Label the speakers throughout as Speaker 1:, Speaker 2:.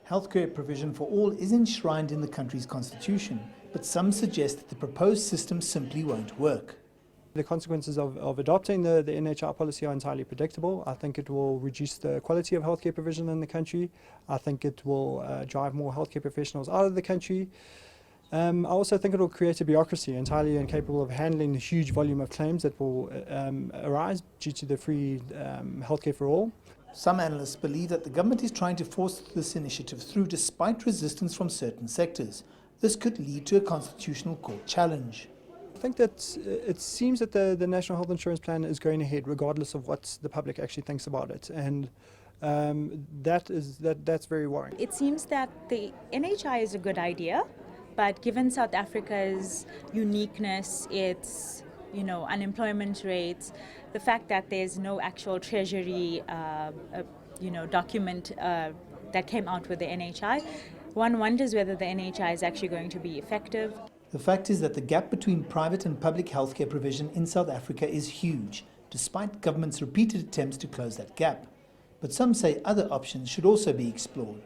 Speaker 1: Healthcare provision for all is enshrined in the country's constitution, but some suggest that the proposed system simply won't work.
Speaker 2: The consequences of adopting the NHI policy are entirely predictable. I think it will reduce the quality of healthcare provision in the country. I think it will drive more healthcare professionals out of the country. I also think it will create a bureaucracy entirely incapable of handling the huge volume of claims that will arise due to the free healthcare for all.
Speaker 1: Some analysts believe that the government is trying to force this initiative through despite resistance from certain sectors. This could lead to a constitutional court challenge.
Speaker 2: I think that it seems that the National Health Insurance Plan is going ahead regardless of what the public actually thinks about it, and that's very worrying.
Speaker 3: It seems that the NHI is a good idea, but given South Africa's uniqueness, its unemployment rates, the fact that there's no actual treasury document that came out with the NHI, one wonders whether the NHI is actually going to be effective.
Speaker 1: The fact is that the gap between private and public healthcare provision in South Africa is huge, despite government's repeated attempts to close that gap. But some say other options should also be explored.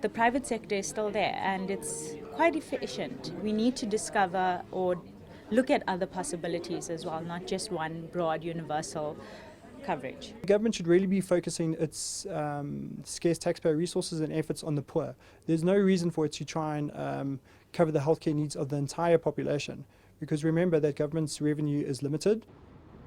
Speaker 3: The private sector is still there and it's quite efficient. We need to discover or look at other possibilities as well, not just one broad universal coverage.
Speaker 2: The government should really be focusing its scarce taxpayer resources and efforts on the poor. There's no reason for it to try and cover the healthcare needs of the entire population, because remember that government's revenue is limited.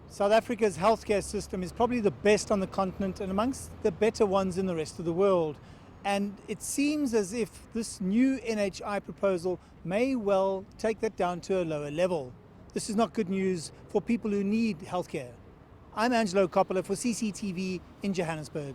Speaker 1: South Africa's healthcare system is probably the best on the continent and amongst the better ones in the rest of the world. And it seems as if this new NHI proposal may well take that down to a lower level. This is not good news for people who need healthcare. I'm Angelo Coppola for CCTV in Johannesburg.